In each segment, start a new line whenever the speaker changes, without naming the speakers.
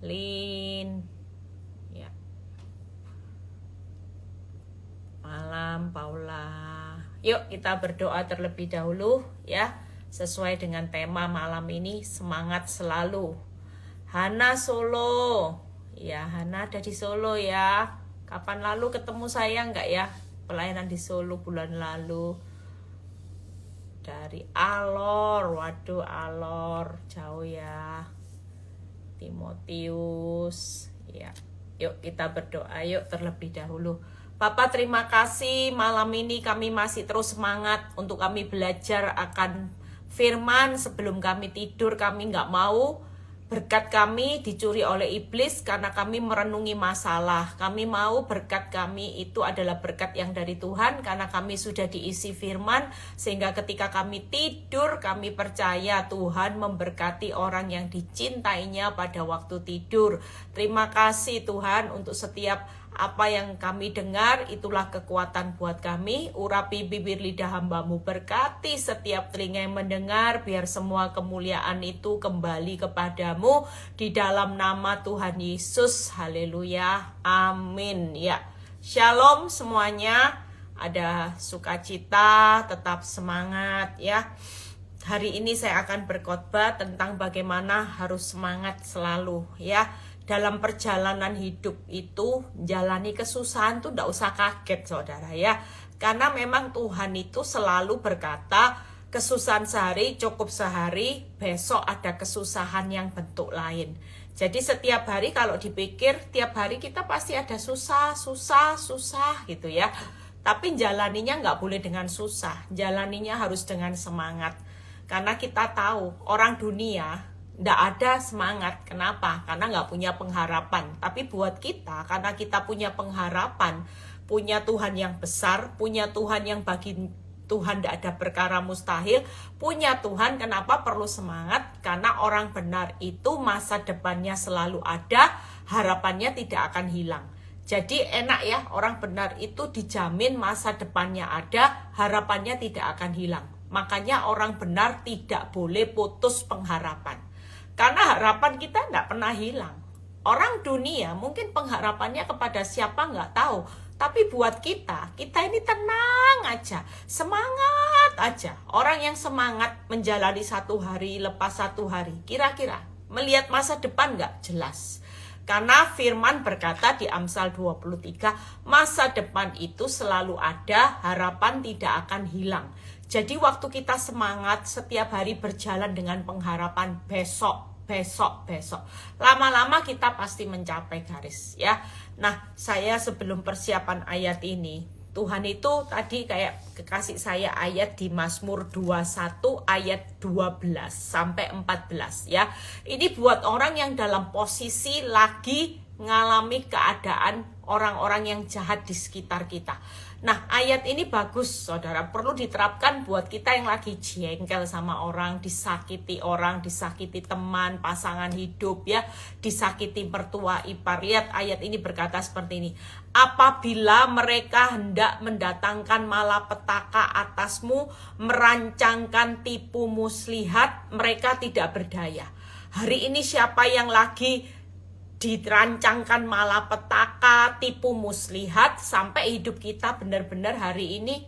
Lin. Ya. Malam Paula. Yuk kita berdoa terlebih dahulu ya. Sesuai dengan tema malam ini, semangat selalu. Hana Solo. Ya, Hana ada di Solo ya. Kapan lalu ketemu saya enggak ya? Pelayanan di Solo bulan lalu. Dari Alor. Waduh, Alor. Jauh ya. Timotius. Ya. Yuk kita berdoa yuk terlebih dahulu. Bapak terima kasih malam ini kami masih terus semangat untuk kami belajar akan firman. Sebelum kami tidur kami nggak mau berkat kami dicuri oleh iblis karena kami merenungi masalah. Kami mau berkat kami itu adalah berkat yang dari Tuhan karena kami sudah diisi firman. Sehingga ketika kami tidur kami percaya Tuhan memberkati orang yang dicintainya pada waktu tidur. Terima kasih Tuhan untuk setiap apa yang kami dengar, itulah kekuatan buat kami. Urapi bibir lidah hamba-Mu, berkati setiap telinga yang mendengar, biar semua kemuliaan itu kembali kepadamu di dalam nama Tuhan Yesus. Haleluya, amin. Ya, shalom semuanya. Ada sukacita, tetap semangat ya. Hari ini saya akan berkhotbah tentang bagaimana harus semangat selalu ya. Dalam perjalanan hidup itu, jalani kesusahan tuh enggak usah kaget saudara ya. Karena memang Tuhan itu selalu berkata, kesusahan sehari cukup sehari, besok ada kesusahan yang bentuk lain. Jadi setiap hari kalau dipikir, tiap hari kita pasti ada susah gitu ya. Tapi jalaninya nggak boleh dengan susah, jalaninya harus dengan semangat. Karena kita tahu orang dunia nggak ada semangat. Kenapa? Karena nggak punya pengharapan. Tapi buat kita, karena kita punya pengharapan, punya Tuhan yang besar, punya Tuhan yang bagi Tuhan tidak ada perkara mustahil, punya Tuhan kenapa perlu semangat? Karena orang benar itu masa depannya selalu ada, harapannya tidak akan hilang. Jadi enak ya, orang benar itu dijamin masa depannya ada, harapannya tidak akan hilang. Makanya orang benar tidak boleh putus pengharapan. Karena harapan kita tidak pernah hilang. Orang dunia mungkin pengharapannya kepada siapa nggak tahu. Tapi buat kita ini tenang aja. Semangat aja. Orang yang semangat menjalani satu hari lepas satu hari. Kira-kira melihat masa depan nggak? Jelas. Karena firman berkata di Amsal 23, masa depan itu selalu ada, harapan tidak akan hilang. Jadi waktu kita semangat setiap hari berjalan dengan pengharapan besok. Lama-lama kita pasti mencapai garis ya. Nah, saya sebelum persiapan ayat ini, Tuhan itu tadi kayak kasih saya ayat di Mazmur 21 ayat 12 sampai 14 ya. Ini buat orang yang dalam posisi lagi ngalami keadaan orang-orang yang jahat di sekitar kita. Nah, ayat ini bagus, saudara. Perlu diterapkan buat kita yang lagi jengkel sama orang, disakiti teman, pasangan hidup, ya, disakiti mertua ipar. Lihat ayat ini berkata seperti ini. Apabila mereka hendak mendatangkan malapetaka atasmu, merancangkan tipu muslihat, mereka tidak berdaya. Hari ini siapa yang lagi dirancangkan malapetaka, tipu muslihat, sampai hidup kita benar-benar hari ini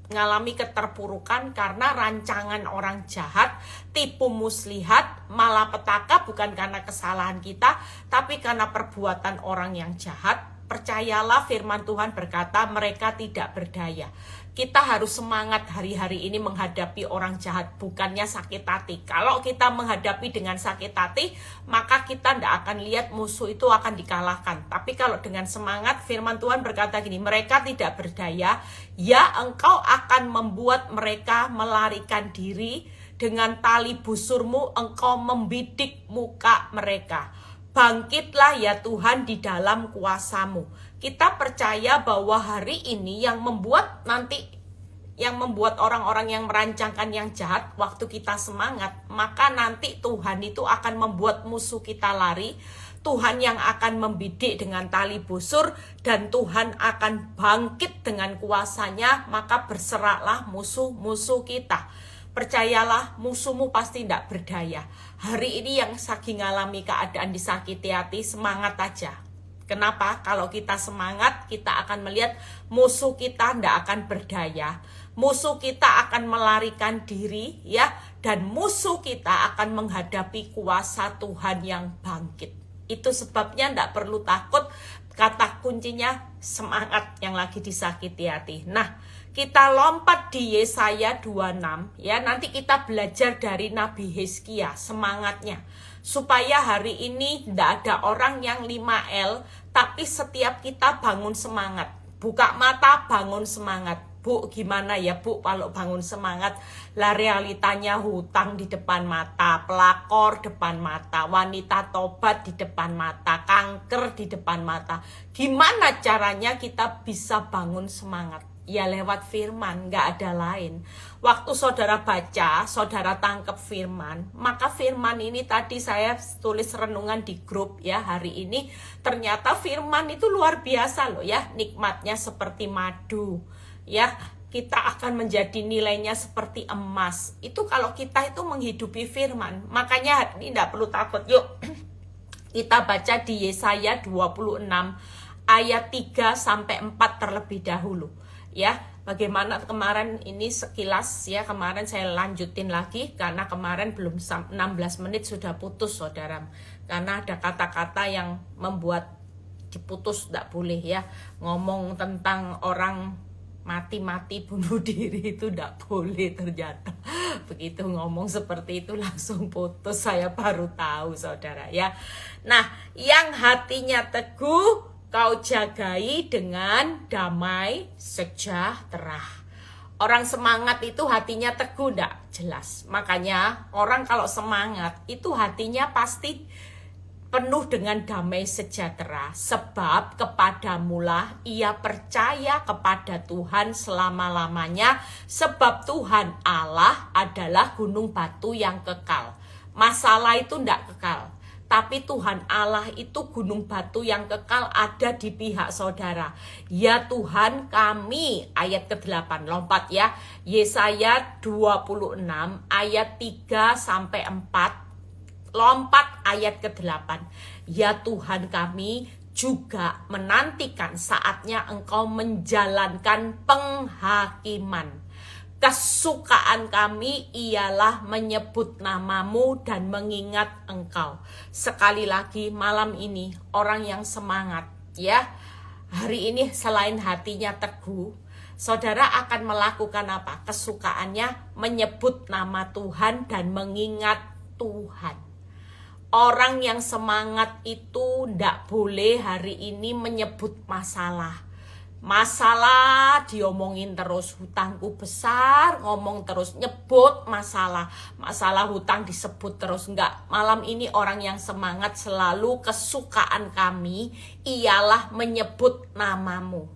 mengalami keterpurukan karena rancangan orang jahat, tipu muslihat, malapetaka bukan karena kesalahan kita, tapi karena perbuatan orang yang jahat. Percayalah firman Tuhan berkata mereka tidak berdaya. Kita harus semangat hari-hari ini menghadapi orang jahat, bukannya sakit hati. Kalau kita menghadapi dengan sakit hati, maka kita tidak akan lihat musuh itu akan dikalahkan. Tapi kalau dengan semangat, firman Tuhan berkata gini, mereka tidak berdaya, ya engkau akan membuat mereka melarikan diri, dengan tali busurmu engkau membidik muka mereka. Bangkitlah ya Tuhan di dalam kuasa-Mu. Kita percaya bahwa hari ini yang membuat orang-orang yang merancangkan yang jahat, waktu kita semangat, maka nanti Tuhan itu akan membuat musuh kita lari. Tuhan yang akan membidik dengan tali busur, dan Tuhan akan bangkit dengan kuasanya, maka berserahlah musuh-musuh kita. Percayalah, musuhmu pasti tidak berdaya. Hari ini yang lagi ngalami keadaan disakiti hati, semangat aja. Kenapa? Kalau kita semangat, kita akan melihat musuh kita tidak akan berdaya. Musuh kita akan melarikan diri, ya, dan musuh kita akan menghadapi kuasa Tuhan yang bangkit. Itu sebabnya tidak perlu takut. Kata kuncinya semangat yang lagi disakiti hati. Nah, kita lompat di Yesaya 26, ya. Nanti kita belajar dari Nabi Hizkia semangatnya. Supaya hari ini tidak ada orang yang 5L, tapi setiap kita bangun semangat. Buka mata, bangun semangat. Bu, gimana ya Bu kalau bangun semangat? Lah realitanya hutang di depan mata, pelakor depan mata, wanita tobat di depan mata, kanker di depan mata. Gimana caranya kita bisa bangun semangat? Ya lewat firman, nggak ada lain. Waktu saudara baca, saudara tangkap firman, maka firman ini tadi saya tulis renungan di grup ya hari ini. Ternyata firman itu luar biasa loh ya, nikmatnya seperti madu ya. Kita akan menjadi nilainya seperti emas. Itu kalau kita itu menghidupi firman. Makanya ini tidak perlu takut. Yuk kita baca di Yesaya 26 ayat 3 sampai 4 terlebih dahulu. Ya, bagaimana kemarin ini sekilas ya, kemarin saya lanjutin lagi karena kemarin belum 16 menit sudah putus saudara. Karena ada kata-kata yang membuat diputus, tidak boleh ya. Ngomong tentang orang mati-mati bunuh diri itu tidak boleh ternyata. Begitu ngomong seperti itu langsung putus, saya baru tahu saudara ya. Nah, yang hatinya teguh kau jagai dengan damai sejahtera. Orang semangat itu hatinya teguh, enggak jelas. Makanya orang kalau semangat itu hatinya pasti penuh dengan damai sejahtera. Sebab kepadamulah ia percaya kepada Tuhan selama-lamanya. Sebab Tuhan Allah adalah gunung batu yang kekal. Masalah itu enggak kekal. Tapi Tuhan Allah itu gunung batu yang kekal ada di pihak saudara. Ya Tuhan kami, ayat ke-8, lompat ya. Yesaya 26 ayat 3 sampai 4, lompat ayat ke-8. Ya Tuhan kami juga menantikan saatnya Engkau menjalankan penghakiman. Kesukaan kami ialah menyebut namamu dan mengingat Engkau. Sekali lagi malam ini orang yang semangat ya. Hari ini selain hatinya teguh, saudara akan melakukan apa? Kesukaannya menyebut nama Tuhan dan mengingat Tuhan. Orang yang semangat itu ndak boleh hari ini menyebut masalah. Masalah diomongin terus, hutangku besar, ngomong terus, nyebut masalah hutang disebut terus. Enggak, malam ini orang yang semangat selalu kesukaan kami ialah menyebut namamu.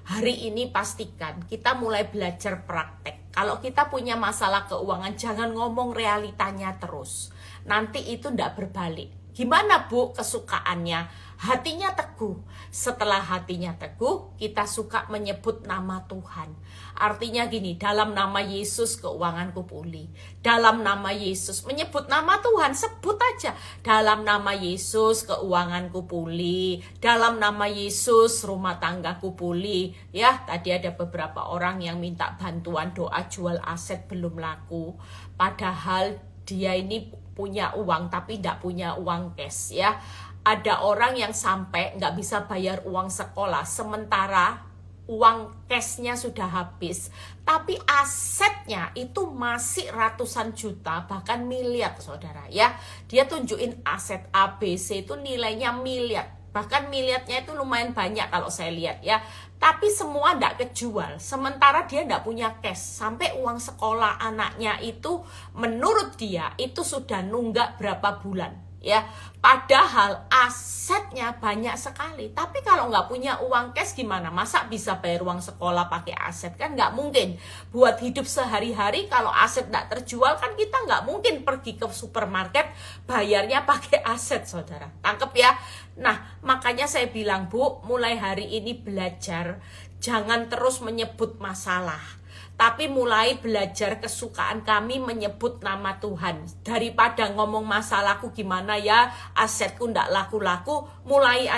Hari ini pastikan kita mulai belajar praktek. Kalau kita punya masalah keuangan, jangan ngomong realitanya terus. Nanti itu enggak berbalik. Gimana Bu kesukaannya? Hatinya teguh. Setelah hatinya teguh, kita suka menyebut nama Tuhan. Artinya gini, dalam nama Yesus keuanganku pulih. Dalam nama Yesus, menyebut nama Tuhan, sebut aja. Dalam nama Yesus keuanganku pulih. Dalam nama Yesus rumah tanggaku pulih. Ya, tadi ada beberapa orang yang minta bantuan doa jual aset belum laku. Padahal dia ini punya uang tapi tidak punya uang cash ya. Ada orang yang sampai nggak bisa bayar uang sekolah sementara uang cashnya sudah habis, tapi asetnya itu masih ratusan juta bahkan miliar saudara ya. Dia tunjukin aset ABC itu nilainya miliar, bahkan miliarnya itu lumayan banyak kalau saya lihat ya. Tapi semua nggak kejual, sementara dia nggak punya cash. Sampai uang sekolah anaknya itu menurut dia itu sudah nunggak berapa bulan ya. Padahal asetnya banyak sekali. Tapi kalau nggak punya uang cash gimana? Masa bisa bayar uang sekolah pakai aset? Kan nggak mungkin. Buat hidup sehari-hari kalau aset nggak terjual kan kita nggak mungkin pergi ke supermarket bayarnya pakai aset saudara. Tangkep ya? Nah makanya saya bilang Bu, mulai hari ini belajar jangan terus menyebut masalah. tapi mulai belajar kesukaan kami menyebut nama Tuhan. Daripada ngomong masalahku gimana ya, asetku ndak laku-laku, mulai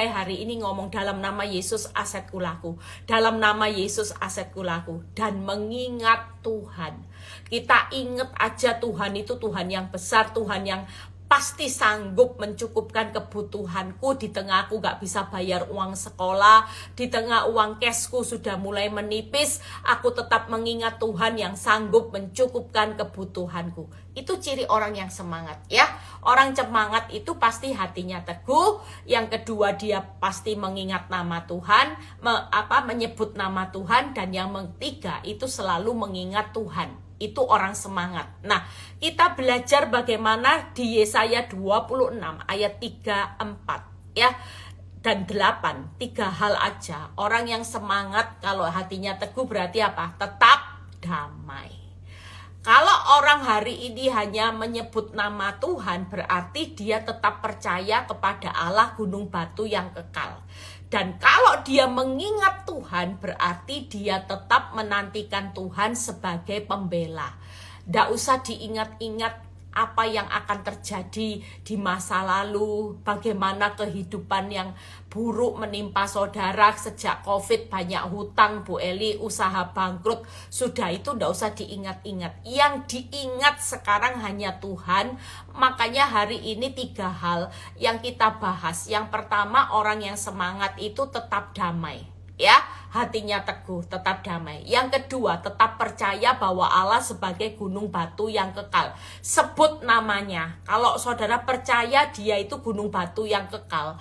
hari ini ngomong dalam nama Yesus asetku laku. Dalam nama Yesus asetku laku. Dan mengingat Tuhan. Kita ingat aja Tuhan itu Tuhan yang besar, Tuhan yang pasti sanggup mencukupkan kebutuhanku di tengah aku gak bisa bayar uang sekolah, di tengah uang cashku sudah mulai menipis, aku tetap mengingat Tuhan yang sanggup mencukupkan kebutuhanku. Itu ciri orang yang semangat ya. Orang semangat itu pasti hatinya teguh. Yang kedua dia pasti mengingat nama Tuhan, menyebut nama Tuhan, dan yang ketiga itu selalu mengingat Tuhan. Itu orang semangat. Nah, kita belajar bagaimana di Yesaya 26 ayat 3, 4 ya dan 8. 3 hal aja. Orang yang semangat kalau hatinya teguh berarti apa? Tetap damai. Kalau orang hari ini hanya menyebut nama Tuhan, berarti dia tetap percaya kepada Allah gunung batu yang kekal. Dan kalau dia mengingat Tuhan, berarti dia tetap menantikan Tuhan sebagai pembela. Nggak usah diingat-ingat apa yang akan terjadi di masa lalu, bagaimana kehidupan yang buruk menimpa saudara sejak COVID, banyak hutang, Bu Eli, usaha bangkrut, sudah itu nggak usah diingat-ingat. Yang diingat sekarang hanya Tuhan. Makanya hari ini 3 hal yang kita bahas. Yang pertama, orang yang semangat itu tetap damai. Ya, hatinya teguh, tetap damai. Yang kedua, tetap percaya bahwa Allah sebagai gunung batu yang kekal. Sebut namanya. Kalau saudara percaya dia itu gunung batu yang kekal,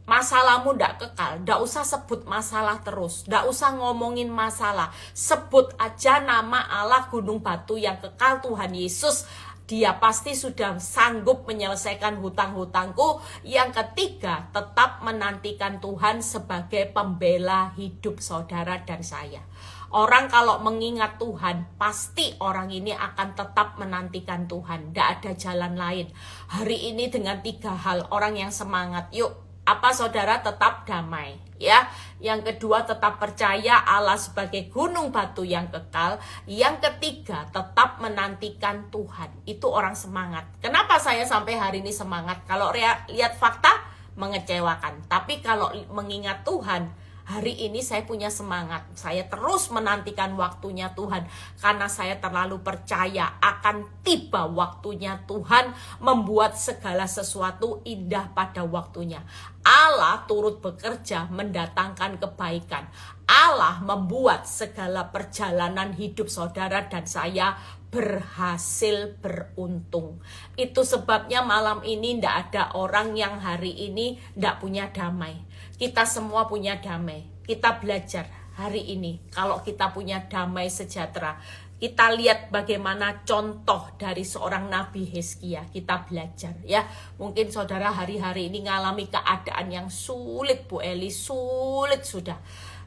masalahmu ndak kekal, ndak usah sebut masalah terus, ndak usah ngomongin masalah. Sebut aja nama Allah gunung batu yang kekal, Tuhan Yesus. Dia pasti sudah sanggup menyelesaikan hutang-hutangku. Yang ketiga, tetap menantikan Tuhan sebagai pembela hidup saudara dan saya. Orang kalau mengingat Tuhan, pasti orang ini akan tetap menantikan Tuhan. Tidak ada jalan lain. Hari ini dengan 3 hal, orang yang semangat, yuk, apa saudara? Tetap damai ya. Yang kedua, tetap percaya Allah sebagai gunung batu yang kekal. Yang ketiga, tetap menantikan Tuhan. Itu orang semangat. Kenapa saya sampai hari ini semangat? Kalau lihat fakta, mengecewakan. Tapi kalau mengingat Tuhan, hari ini saya punya semangat. Saya terus menantikan waktunya Tuhan. Karena saya terlalu percaya akan tiba waktunya Tuhan membuat segala sesuatu indah pada waktunya. Allah turut bekerja mendatangkan kebaikan. Allah membuat segala perjalanan hidup saudara dan saya berhasil beruntung. Itu sebabnya malam ini tidak ada orang yang hari ini tidak punya damai. Kita semua punya damai. Kita belajar hari ini kalau kita punya damai sejahtera. Kita lihat bagaimana contoh dari seorang Nabi Hizkia. Kita belajar ya. Mungkin saudara hari-hari ini ngalami keadaan yang sulit, Bu Eli, sulit sudah.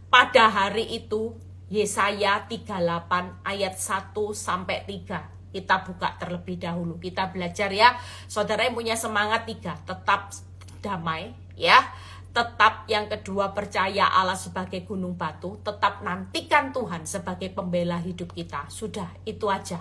Pada hari itu Yesaya 38 ayat 1 sampai 3. Kita buka terlebih dahulu. Kita belajar ya. Saudara yang punya semangat 3, tetap damai ya. Tetap yang kedua percaya Allah sebagai gunung batu. Tetap nantikan Tuhan sebagai pembela hidup kita. Sudah, itu aja.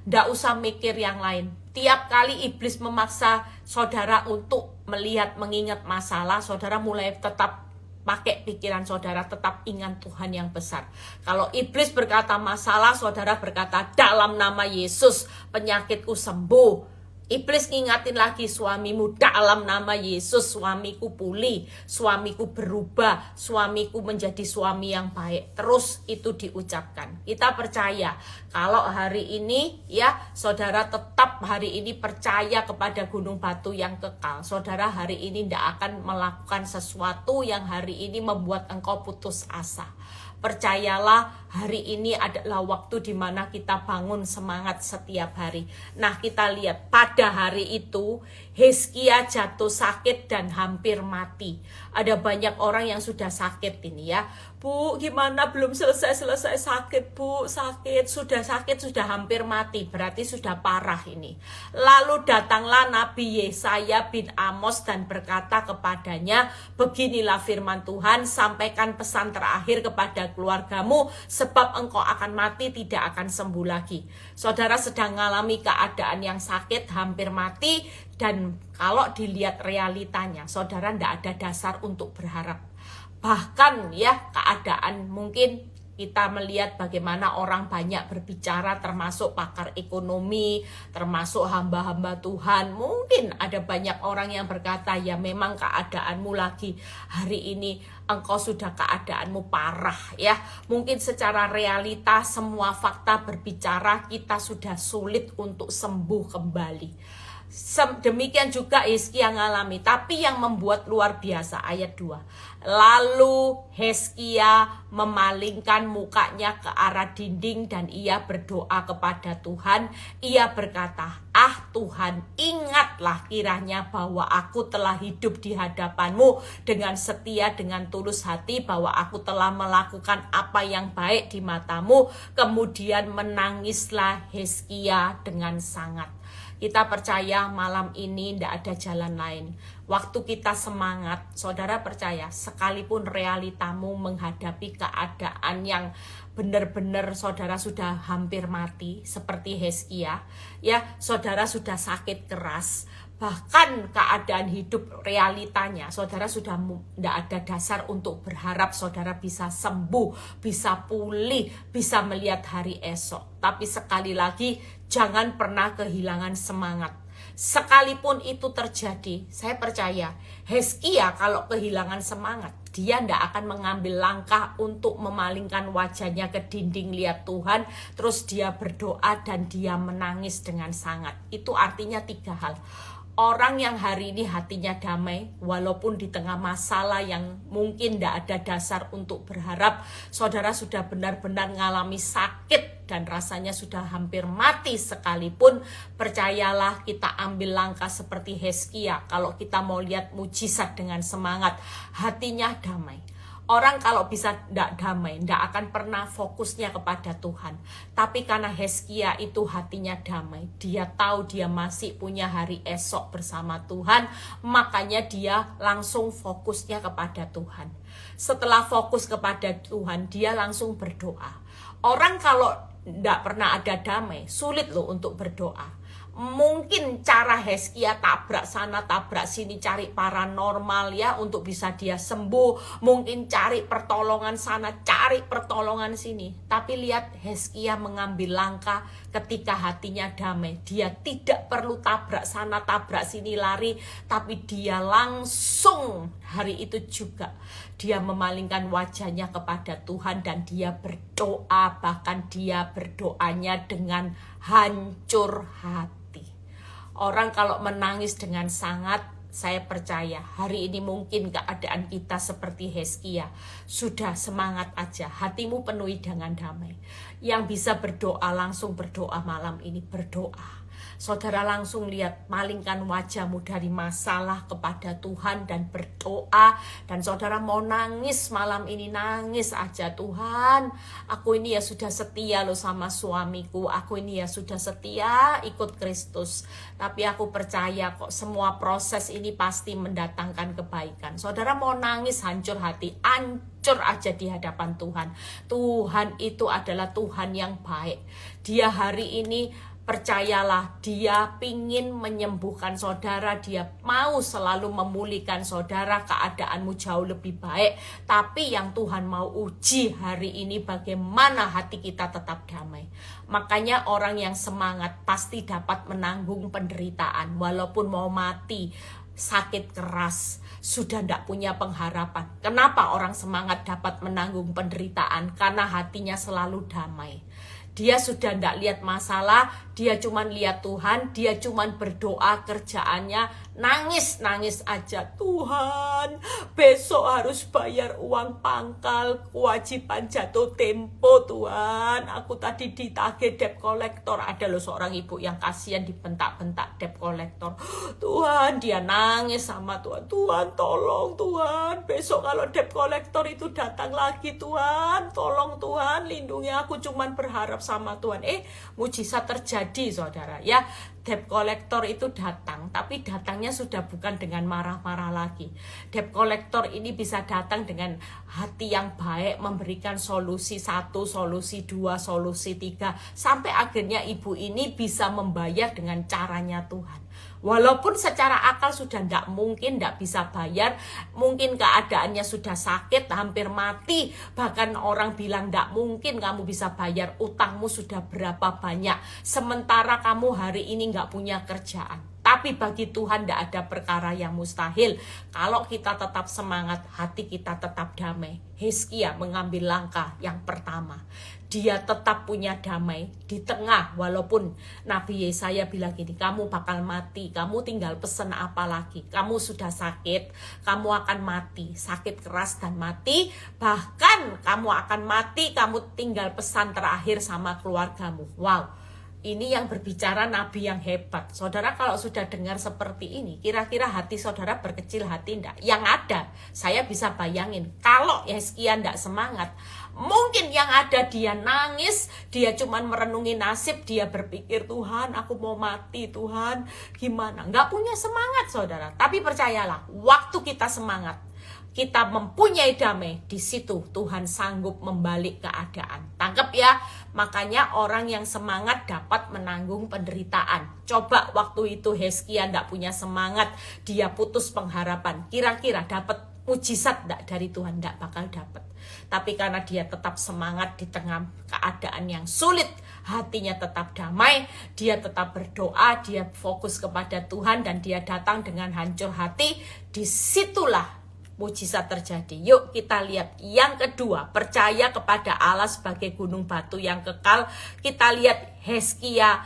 Nggak usah mikir yang lain. Tiap kali iblis memaksa saudara untuk melihat, mengingat masalah, saudara mulai tetap pakai pikiran saudara, tetap ingat Tuhan yang besar. Kalau iblis berkata masalah, saudara berkata dalam nama Yesus penyakitku sembuh. Iblis ngingatin lagi suamimu, dalam nama Yesus suamiku pulih, suamiku berubah, suamiku menjadi suami yang baik. Terus itu diucapkan. Kita percaya kalau hari ini ya saudara tetap hari ini percaya kepada gunung batu yang kekal. Saudara hari ini tidak akan melakukan sesuatu yang hari ini membuat engkau putus asa. Percayalah hari ini adalah waktu di mana kita bangun semangat setiap hari. Nah, kita lihat pada hari itu Hizkia jatuh sakit dan hampir mati. Ada banyak orang yang sudah sakit ini ya. Bu, gimana belum selesai sakit, Bu? Sakit, sudah hampir mati. Berarti sudah parah ini. Lalu datanglah Nabi Yesaya bin Amos dan berkata kepadanya, beginilah firman Tuhan, sampaikan pesan terakhir kepada kepada keluargamu, sebab engkau akan mati, tidak akan sembuh lagi. Saudara sedang mengalami keadaan yang sakit, hampir mati, dan kalau dilihat realitanya, saudara tidak ada dasar untuk berharap. Bahkan ya, keadaan mungkin kita melihat bagaimana orang banyak berbicara, termasuk pakar ekonomi, termasuk hamba-hamba Tuhan. Mungkin ada banyak orang yang berkata, ya memang keadaanmu lagi hari ini, engkau sudah keadaanmu parah ya. Mungkin secara realita semua fakta berbicara kita sudah sulit untuk sembuh kembali. Demikian juga Hizkia mengalami, tapi yang membuat luar biasa ayat 2. Lalu Hizkia memalingkan mukanya ke arah dinding dan ia berdoa kepada Tuhan. Ia berkata, "Ah Tuhan, ingatlah kiranya bahwa aku telah hidup di hadapan-Mu dengan setia, dengan tulus hati, bahwa aku telah melakukan apa yang baik di mata-Mu." Kemudian menangislah Hizkia dengan sangat. Kita percaya malam ini tidak ada jalan lain. Waktu kita semangat, saudara percaya, sekalipun realitamu menghadapi keadaan yang benar-benar saudara sudah hampir mati, seperti Hizkia, ya saudara sudah sakit keras, bahkan keadaan hidup realitanya, saudara sudah tidak ada dasar untuk berharap saudara bisa sembuh, bisa pulih, bisa melihat hari esok. Tapi sekali lagi, jangan pernah kehilangan semangat. Sekalipun itu terjadi, saya percaya Hizkia kalau kehilangan semangat, dia tidak akan mengambil langkah untuk memalingkan wajahnya ke dinding lihat Tuhan, terus dia berdoa dan dia menangis dengan sangat. Itu artinya 3 hal. Orang yang hari ini hatinya damai, walaupun di tengah masalah yang mungkin tidak ada dasar untuk berharap, saudara sudah benar-benar mengalami sakit dan rasanya sudah hampir mati sekalipun, percayalah kita ambil langkah seperti Hizkia. Kalau kita mau lihat mujizat dengan semangat, hatinya damai. Orang kalau bisa tidak damai, tidak akan pernah fokusnya kepada Tuhan. Tapi karena Hizkia itu hatinya damai, dia tahu dia masih punya hari esok bersama Tuhan, makanya dia langsung fokusnya kepada Tuhan. Setelah fokus kepada Tuhan, dia langsung berdoa. Orang kalau tidak pernah ada damai, sulit loh untuk berdoa. Mungkin cara Hizkia tabrak sana tabrak sini, cari paranormal ya untuk bisa dia sembuh, mungkin cari pertolongan sana, cari pertolongan sini. Tapi lihat Hizkia mengambil langkah ketika hatinya damai. Dia tidak perlu tabrak sana tabrak sini lari, tapi dia langsung hari itu juga dia memalingkan wajahnya kepada Tuhan dan dia berdoa, bahkan dia berdoanya dengan hancur hati. Orang kalau menangis dengan sangat, saya percaya hari ini mungkin keadaan kita seperti Hizkia. Sudah semangat aja, hatimu penuhi dengan damai. Yang bisa berdoa langsung berdoa malam ini, berdoa. Saudara langsung lihat, malingkan wajahmu dari masalah kepada Tuhan dan berdoa. Dan saudara mau nangis malam ini, nangis aja. Tuhan, aku ini ya sudah setia loh sama suamiku, aku ini ya sudah setia ikut Kristus. Tapi aku percaya kok semua proses ini pasti mendatangkan kebaikan. Saudara mau nangis hancur hati, hancur aja di hadapan Tuhan. Tuhan itu adalah Tuhan yang baik. Dia hari ini, percayalah, dia pingin menyembuhkan saudara, dia mau selalu memulihkan saudara, keadaanmu jauh lebih baik. Tapi yang Tuhan mau uji hari ini bagaimana hati kita tetap damai. Makanya orang yang semangat pasti dapat menanggung penderitaan, walaupun mau mati, sakit keras, sudah tidak punya pengharapan. Kenapa orang semangat dapat menanggung penderitaan? Karena hatinya selalu damai. Dia sudah tidak lihat masalah, dia cuma lihat Tuhan, dia cuma berdoa, kerjaannya nangis-nangis aja. Tuhan, besok harus bayar uang pangkal, kewajiban jatuh tempo Tuhan. Aku tadi ditagih debt collector, ada loh seorang ibu yang kasihan dibentak-bentak debt collector. Tuhan, dia nangis sama Tuhan. Tuhan tolong Tuhan, besok kalau debt collector itu datang lagi Tuhan, tolong Tuhan, lindungi aku, cuma berharap sama Tuhan. Mujizat terjadi terjadi saudara ya. Debt collector itu datang, tapi datangnya sudah bukan dengan marah-marah lagi. Debt collector ini bisa datang dengan hati yang baik, memberikan solusi 1, solusi 2, solusi 3, sampai akhirnya ibu ini bisa membayar dengan caranya Tuhan. Walaupun secara akal sudah tidak mungkin, tidak bisa bayar, mungkin keadaannya sudah sakit, hampir mati, bahkan orang bilang tidak mungkin kamu bisa bayar, utangmu sudah berapa banyak, sementara kamu hari ini nggak punya kerjaan. Tapi bagi Tuhan tidak ada perkara yang mustahil. Kalau kita tetap semangat, hati kita tetap damai. Hizkia mengambil langkah yang pertama. Dia tetap punya damai di tengah, walaupun Nabi Yesaya bilang gini, kamu bakal mati, kamu tinggal pesen apa lagi, kamu sudah sakit, kamu akan mati, sakit keras dan mati, bahkan kamu akan mati, kamu tinggal pesan terakhir sama keluargamu. Wow, ini yang berbicara Nabi yang hebat. Saudara kalau sudah dengar seperti ini, kira-kira hati saudara berkecil hati enggak? Yang ada, saya bisa bayangin, kalau Hizkia enggak semangat, mungkin yang ada dia nangis, dia cuman merenungi nasib, dia berpikir, Tuhan aku mau mati, Tuhan gimana? Enggak punya semangat saudara. Tapi percayalah, waktu kita semangat, kita mempunyai damai, di situ Tuhan sanggup membalik keadaan. Tangkap ya, makanya orang yang semangat dapat menanggung penderitaan. Coba waktu itu Hizkia enggak punya semangat, dia putus pengharapan, kira-kira dapat mujizat enggak dari Tuhan? Enggak bakal dapat. Tapi karena dia tetap semangat di tengah keadaan yang sulit, hatinya tetap damai, dia tetap berdoa, dia fokus kepada Tuhan, dan dia datang dengan hancur hati, disitulah mujizat terjadi. Yuk kita lihat yang kedua, percaya kepada Allah sebagai gunung batu yang kekal. Kita lihat Hizkia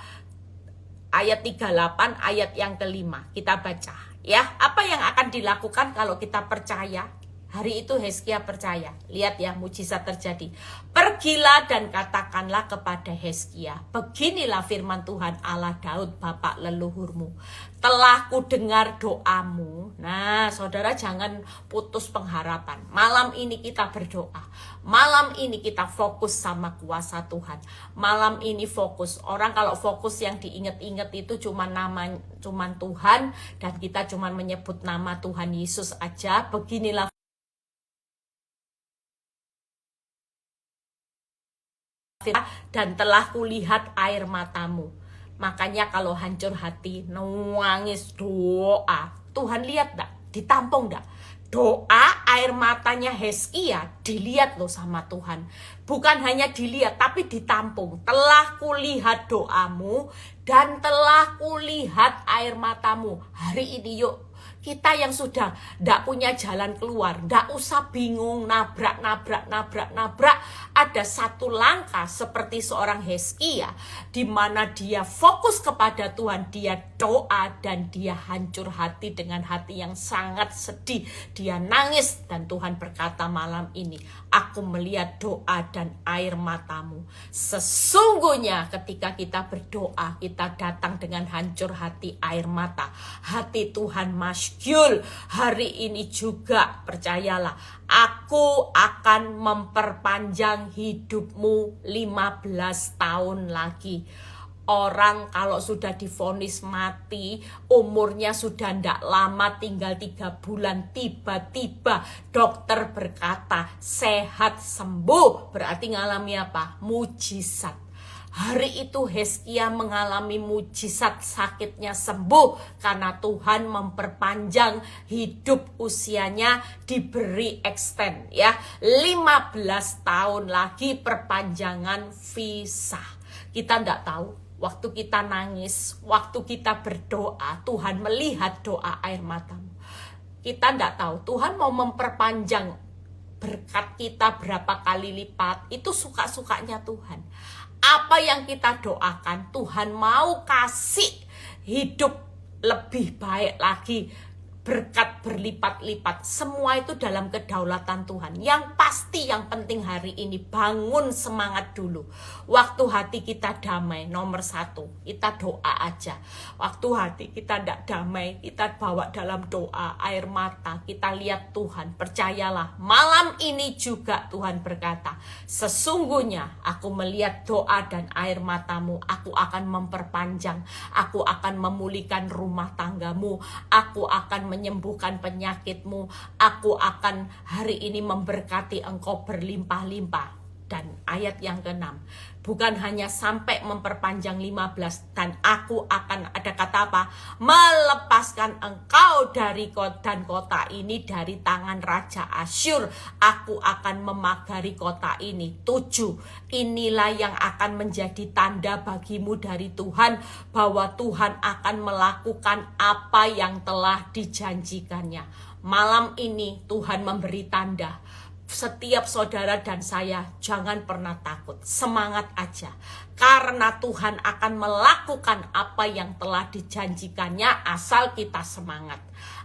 ayat 38, ayat yang kelima. Kita baca ya, apa yang akan dilakukan kalau kita percaya? Hari itu Hizkia percaya. Lihat ya, mujizat terjadi. Pergilah dan katakanlah kepada Hizkia, beginilah firman Tuhan Allah Daud bapak leluhurmu, telah kudengar doamu. Nah saudara, jangan putus pengharapan. Malam ini kita berdoa, malam ini kita fokus sama kuasa Tuhan. Malam ini fokus. Orang kalau fokus yang diingat-ingat itu cuman Tuhan, dan kita cuman menyebut nama Tuhan Yesus aja. Beginilah dan telah kulihat air matamu. Makanya kalau hancur hati, nangis, doa, Tuhan lihat enggak? Ditampung enggak? Doa air matanya Hizkia dilihat loh sama Tuhan. Bukan hanya dilihat, tapi ditampung. Telah kulihat doamu dan telah kulihat air matamu. Hari ini yuk, kita yang sudah tidak punya jalan keluar, tidak usah bingung, nabrak. Ada satu langkah seperti seorang Hizkia, di mana dia fokus kepada Tuhan, dia doa dan dia hancur hati dengan hati yang sangat sedih. Dia nangis dan Tuhan berkata malam ini, aku melihat doa dan air matamu. Sesungguhnya ketika kita berdoa, kita datang dengan hancur hati, air mata. Hati Tuhan masyhur. Hari ini juga percayalah, aku akan memperpanjang hidupmu 15 tahun lagi. Orang kalau sudah divonis mati, umurnya sudah tidak lama, tinggal 3 bulan, tiba-tiba dokter berkata sehat sembuh. Berarti ngalami apa? Mujizat. Hari itu Hizkia mengalami mujizat, sakitnya sembuh karena Tuhan memperpanjang hidup usianya, diberi extend ya. 15 tahun lagi perpanjangan visa. Kita tidak tahu, waktu kita nangis, waktu kita berdoa, Tuhan melihat doa air matamu. Kita tidak tahu, Tuhan mau memperpanjang berkat kita berapa kali lipat, itu suka-sukanya Tuhan. Apa yang kita doakan, Tuhan mau kasih hidup lebih baik lagi, berkat berlipat-lipat. Semua itu dalam kedaulatan Tuhan. Yang pasti, yang penting hari ini bangun semangat dulu. Waktu hati kita damai, nomor 1, kita doa aja. Waktu hati kita tidak damai, kita bawa dalam doa, air mata, kita lihat Tuhan. Percayalah, malam ini juga Tuhan berkata, sesungguhnya aku melihat doa dan air matamu, aku akan memperpanjang, aku akan memulihkan rumah tanggamu, aku akan menyembuhkan penyakitmu, aku akan hari ini memberkati engkau berlimpah-limpah. Dan ayat yang ke-6, bukan hanya sampai memperpanjang 15, dan aku akan, ada kata apa? Melepaskan engkau dari kota ini dari tangan Raja Asyur. Aku akan memagari kota ini. 7, inilah yang akan menjadi tanda bagimu dari Tuhan, bahwa Tuhan akan melakukan apa yang telah dijanjikannya. Malam ini Tuhan memberi tanda. Setiap saudara dan saya jangan pernah takut, semangat aja. Karena Tuhan akan melakukan apa yang telah dijanjikannya asal kita semangat.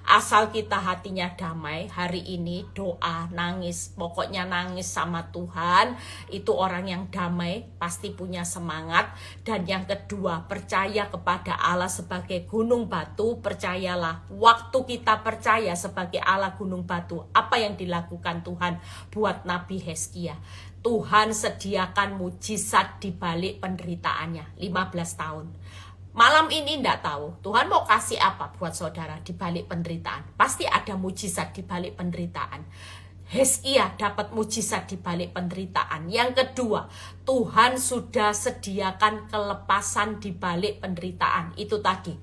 Asal kita hatinya damai, hari ini doa, nangis, pokoknya nangis sama Tuhan. Itu orang yang damai, pasti punya semangat. Dan yang kedua, percaya kepada Allah sebagai gunung batu. Percayalah, waktu kita percaya sebagai Allah gunung batu, apa yang dilakukan Tuhan buat Nabi Hezkia? Tuhan sediakan mujizat di balik penderitaannya 15 tahun. Malam ini enggak tahu Tuhan mau kasih apa buat saudara di balik penderitaan. Pasti ada mujizat di balik penderitaan. Hezkia dapat mujizat di balik penderitaan. Yang kedua, Tuhan sudah sediakan kelepasan di balik penderitaan. Itu tadi.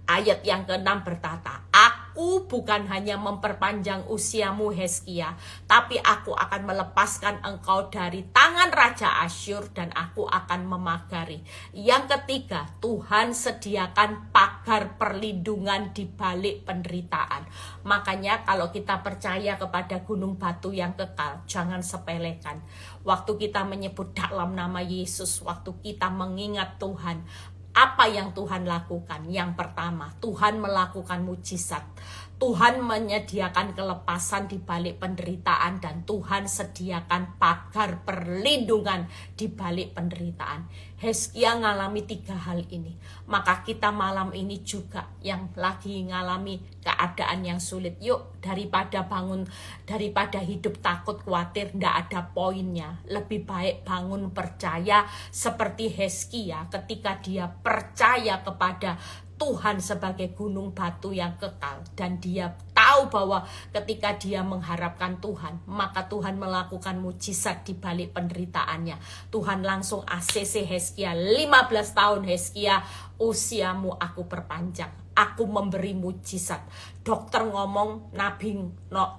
Ayat yang ke-6 berkata, aku bukan hanya memperpanjang usiamu Hezkia, tapi aku akan melepaskan engkau dari tangan Raja Asyur dan aku akan memagari. Yang ketiga, Tuhan sediakan pagar perlindungan di balik penderitaan. Makanya kalau kita percaya kepada gunung batu yang kekal, jangan sepelekan. Waktu kita menyebut dalam nama Yesus, waktu kita mengingat Tuhan, apa yang Tuhan lakukan? Yang pertama, Tuhan melakukan mujizat. Tuhan menyediakan kelepasan di balik penderitaan dan Tuhan sediakan pagar perlindungan di balik penderitaan. Hezkia ngalami 3 hal ini. Maka kita malam ini juga yang lagi ngalami keadaan yang sulit. Yuk, daripada hidup takut, khawatir, ndak ada poinnya. Lebih baik bangun percaya seperti Hezkia ketika dia percaya kepada Tuhan sebagai gunung batu yang kekal. Dan dia tahu bahwa ketika dia mengharapkan Tuhan, maka Tuhan melakukan mujizat di balik penderitaannya. Tuhan langsung ACC Hezkia, 15 tahun Hezkia, usiamu aku perpanjang. Aku memberi mujizat. Dokter ngomong,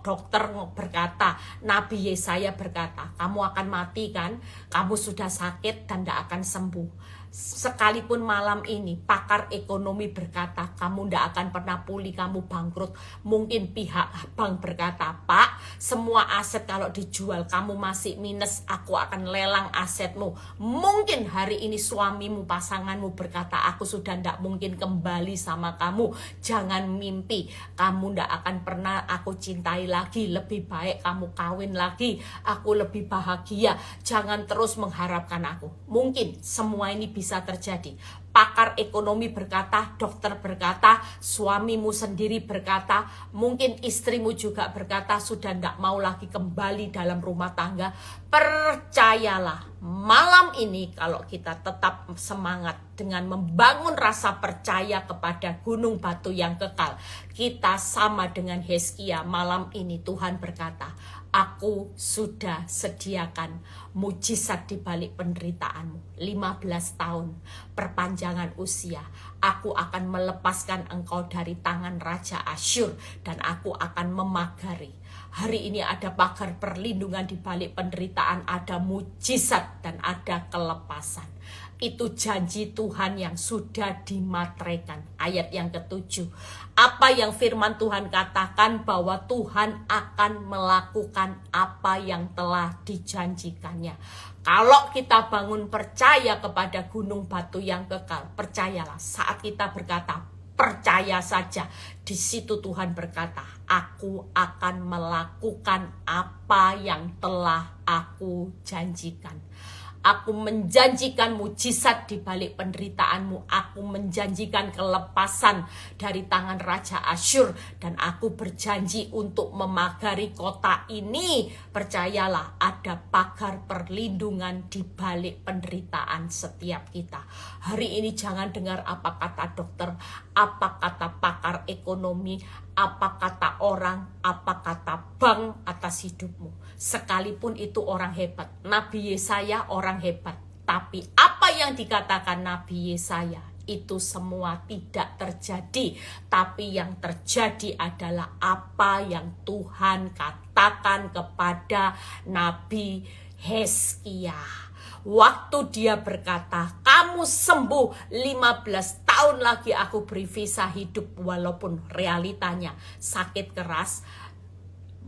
dokter berkata, Nabi Yesaya berkata, kamu akan mati kan? Kamu sudah sakit dan tidak akan sembuh. Sekalipun malam ini pakar ekonomi berkata kamu tidak akan pernah pulih, kamu bangkrut. Mungkin pihak bank berkata, Pak, semua aset kalau dijual kamu masih minus, aku akan lelang asetmu. Mungkin hari ini suamimu, pasanganmu berkata, aku sudah tidak mungkin kembali sama kamu. Jangan mimpi, kamu tidak akan pernah aku cintai lagi. Lebih baik kamu kawin lagi, aku lebih bahagia. Jangan terus mengharapkan aku. Mungkin semua ini bisa terjadi. Pakar ekonomi berkata, dokter berkata, suamimu sendiri berkata, mungkin istrimu juga berkata sudah tidak mau lagi kembali dalam rumah tangga. Percayalah, malam ini kalau kita tetap semangat dengan membangun rasa percaya kepada gunung batu yang kekal, kita sama dengan Hezkia. Malam ini Tuhan berkata, aku sudah sediakan mujizat di balik penderitaanmu. 15 tahun perpanjangan usia. Aku akan melepaskan engkau dari tangan Raja Asyur dan aku akan memagari. Hari ini ada pagar perlindungan di balik penderitaan, ada mujizat dan ada kelepasan. Itu janji Tuhan yang sudah dimateraikan. Ayat yang ke-7. Apa yang firman Tuhan katakan, bahwa Tuhan akan melakukan apa yang telah dijanjikannya. Kalau kita bangun percaya kepada gunung batu yang kekal, percayalah saat kita berkata, percaya saja. Di situ Tuhan berkata, aku akan melakukan apa yang telah aku janjikan. Aku menjanjikan mujizat di balik penderitaanmu. Aku menjanjikan kelepasan dari tangan Raja Asyur. Dan aku berjanji untuk memagari kota ini. Percayalah, ada pagar perlindungan di balik penderitaan setiap kita. Hari ini jangan dengar apa kata dokter, apa kata pakar ekonomi, apa kata orang, apa kata bank atas hidupmu. Sekalipun itu orang hebat, Nabi Yesaya orang hebat, tapi apa yang dikatakan Nabi Yesaya itu semua tidak terjadi. Tapi yang terjadi adalah apa yang Tuhan katakan kepada Nabi Hezkia. Waktu dia berkata, kamu sembuh 15 tahun lagi aku beri visa hidup. Walaupun realitanya sakit keras,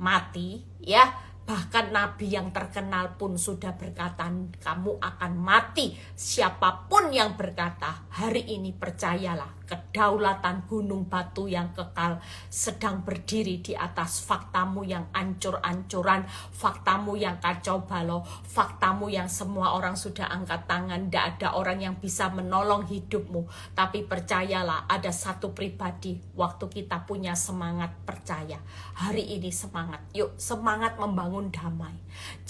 mati ya. Bahkan nabi yang terkenal pun sudah berkata, kamu akan mati. Siapapun yang berkata, hari ini percayalah, kedaulatan gunung batu yang kekal sedang berdiri di atas faktamu yang ancur-ancuran, faktamu yang kacau balau, faktamu yang semua orang sudah angkat tangan, tidak ada orang yang bisa menolong hidupmu. Tapi percayalah, ada satu pribadi, waktu kita punya semangat percaya. Hari ini semangat, yuk semangat membangun damai.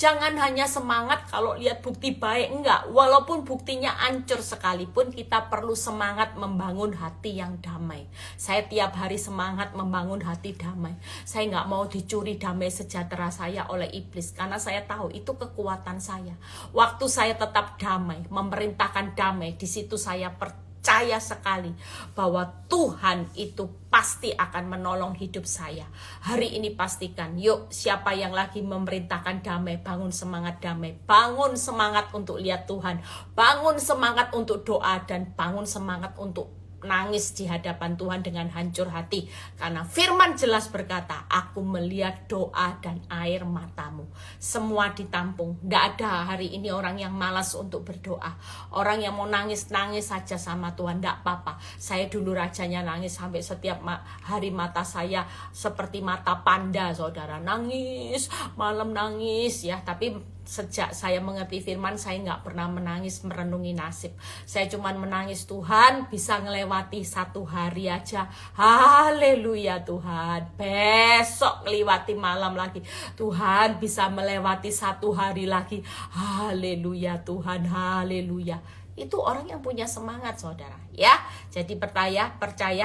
Jangan hanya semangat kalau lihat bukti baik, enggak. Walaupun buktinya hancur sekalipun, kita perlu semangat membangun hati yang damai. Saya tiap hari semangat membangun hati damai. Saya enggak mau dicuri damai sejahtera saya oleh iblis, karena saya tahu itu kekuatan saya. Waktu saya tetap damai, memerintahkan damai, di situ saya percaya sekali bahwa Tuhan itu pasti akan menolong hidup saya. Hari ini pastikan, yuk siapa yang lagi memerintahkan damai, bangun semangat damai, bangun semangat untuk lihat Tuhan, bangun semangat untuk doa, dan bangun semangat untuk nangis di hadapan Tuhan dengan hancur hati. Karena firman jelas berkata, aku melihat doa dan air matamu. Semua ditampung. Tidak ada hari ini orang yang malas untuk berdoa. Orang yang mau nangis-nangis saja sama Tuhan, tidak apa-apa. Saya dulu rajanya nangis sampai setiap hari mata saya seperti mata panda, saudara. Nangis, malam nangis ya. Tapi sejak saya mengerti firman, saya nggak pernah menangis merenungi nasib. Saya cuma menangis, Tuhan bisa ngelewati satu hari aja. Haleluya Tuhan. Besok ngelewati malam lagi. Tuhan bisa melewati satu hari lagi. Haleluya Tuhan. Haleluya. Itu orang yang punya semangat, saudara. Ya, jadi percaya.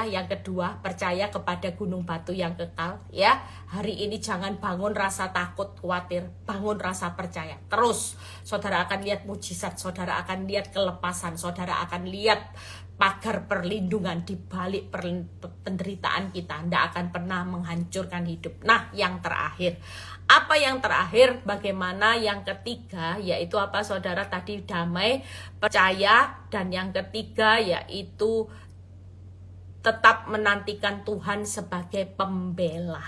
Yang kedua, percaya kepada gunung batu yang kekal. Ya, hari ini jangan bangun rasa takut, khawatir, bangun rasa percaya. Terus, saudara akan lihat mujizat, saudara akan lihat kelepasan, saudara akan lihat pagar perlindungan di balik penderitaan kita. Tidak akan pernah menghancurkan hidup. Nah, yang terakhir. Apa yang terakhir? Bagaimana yang ketiga? Yaitu apa, saudara? Tadi damai, percaya, dan yang ketiga yaitu tetap menantikan Tuhan sebagai pembela.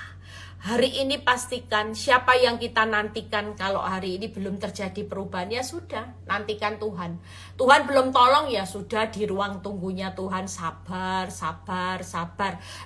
Hari ini pastikan siapa yang kita nantikan. Kalau hari ini belum terjadi perubahan, ya sudah, nantikan Tuhan. Tuhan belum tolong, ya sudah, di ruang tunggunya Tuhan sabar.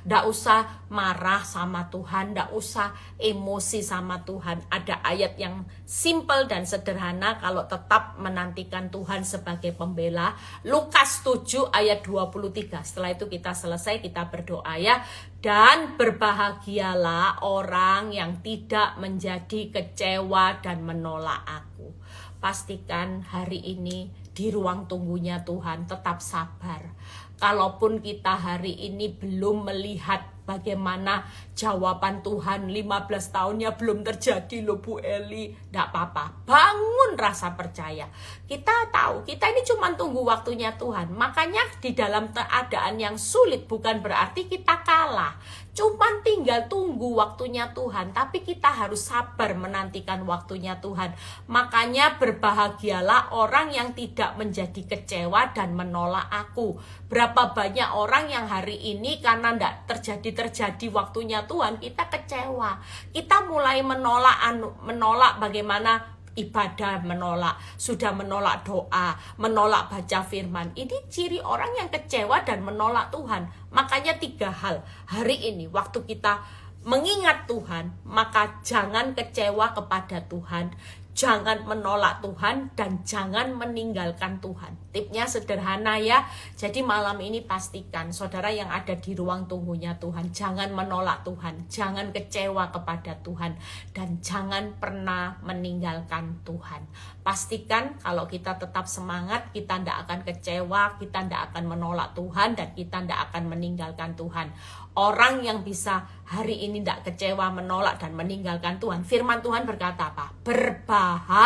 Nggak usah marah sama Tuhan, nggak usah emosi sama Tuhan. Ada ayat yang simple dan sederhana kalau tetap menantikan Tuhan sebagai pembela. Lukas 7 ayat 23. Setelah itu kita selesai, kita berdoa ya. Dan berbahagialah orang yang tidak menjadi kecewa dan menolak aku. Pastikan hari ini di ruang tunggunya Tuhan tetap sabar. Kalaupun kita hari ini belum melihat bagaimana jawaban Tuhan, 15 tahunnya belum terjadi loh Bu Eli, tidak apa-apa, bangun rasa percaya. Kita tahu, kita ini cuma tunggu waktunya Tuhan. Makanya di dalam keadaan yang sulit bukan berarti kita kalah, cuman tinggal tunggu waktunya Tuhan. Tapi kita harus sabar menantikan waktunya Tuhan. Makanya berbahagialah orang yang tidak menjadi kecewa dan menolak aku. Berapa banyak orang yang hari ini karena tidak terjadi waktunya Tuhan, kita kecewa. Kita mulai menolak bagaimana ibadah, sudah menolak doa, menolak baca firman. Ini ciri orang yang kecewa dan menolak Tuhan. Makanya 3 hal hari ini waktu kita mengingat Tuhan, maka jangan kecewa kepada Tuhan, jangan menolak Tuhan, dan jangan meninggalkan Tuhan. Tipnya sederhana ya. Jadi malam ini pastikan saudara yang ada di ruang tunggunya Tuhan, jangan menolak Tuhan, jangan kecewa kepada Tuhan, dan jangan pernah meninggalkan Tuhan. Pastikan kalau kita tetap semangat, kita tidak akan kecewa, kita tidak akan menolak Tuhan, dan kita tidak akan meninggalkan Tuhan. Orang yang bisa hari ini tidak kecewa, menolak, dan meninggalkan Tuhan, firman Tuhan berkata apa? Berbahagialah.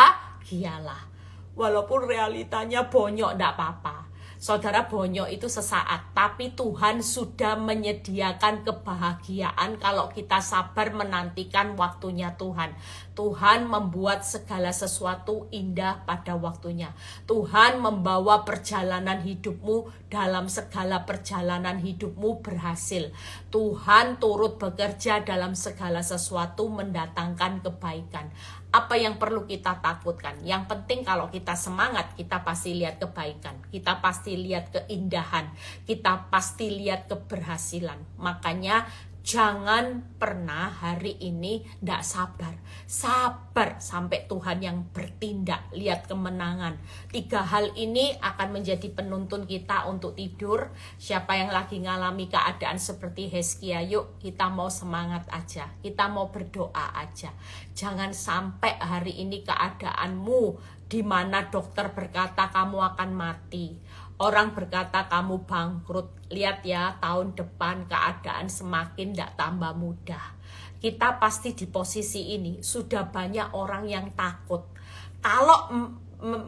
Walaupun realitanya bonyok, tidak apa-apa. Saudara, bonyok itu sesaat, tapi Tuhan sudah menyediakan kebahagiaan kalau kita sabar menantikan waktunya Tuhan. Tuhan membuat segala sesuatu indah pada waktunya. Tuhan membawa perjalanan hidupmu, dalam segala perjalanan hidupmu berhasil. Tuhan turut bekerja dalam segala sesuatu mendatangkan kebaikan. Apa yang perlu kita takutkan? Yang penting kalau kita semangat, kita pasti lihat kebaikan, kita pasti lihat keindahan, kita pasti lihat keberhasilan. Makanya jangan pernah hari ini tidak sabar. Sabar sampai Tuhan yang bertindak, lihat kemenangan. 3 hal ini akan menjadi penuntun kita untuk tidur. Siapa yang lagi ngalami keadaan seperti Hizkia, yuk kita mau semangat aja, kita mau berdoa aja. Jangan sampai hari ini keadaanmu di mana dokter berkata kamu akan mati, orang berkata kamu bangkrut. Lihat ya, tahun depan keadaan semakin tidak tambah mudah. Kita pasti di posisi ini, sudah banyak orang yang takut. Kalau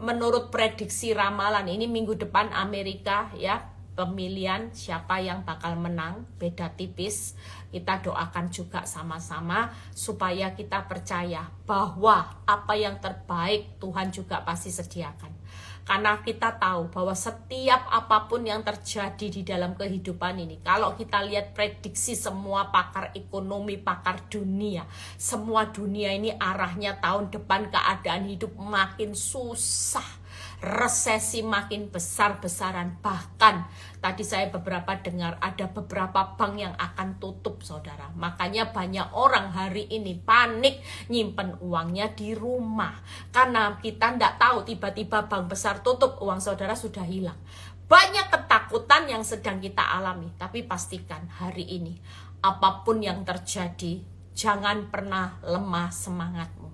menurut prediksi ramalan, ini minggu depan Amerika ya, pemilihan siapa yang bakal menang, beda tipis. Kita doakan juga sama-sama supaya kita percaya bahwa apa yang terbaik Tuhan juga pasti sediakan. Karena kita tahu bahwa setiap apapun yang terjadi di dalam kehidupan ini, kalau kita lihat prediksi semua pakar ekonomi, pakar dunia, semua dunia ini arahnya tahun depan keadaan hidup makin susah, resesi makin besar-besaran. Bahkan tadi saya beberapa dengar ada beberapa bank yang akan tutup, saudara. Makanya banyak orang hari ini panik nyimpen uangnya di rumah, karena kita tidak tahu tiba-tiba bank besar tutup, uang saudara sudah hilang. Banyak ketakutan yang sedang kita alami. Tapi pastikan hari ini apapun yang terjadi, jangan pernah lemah semangatmu.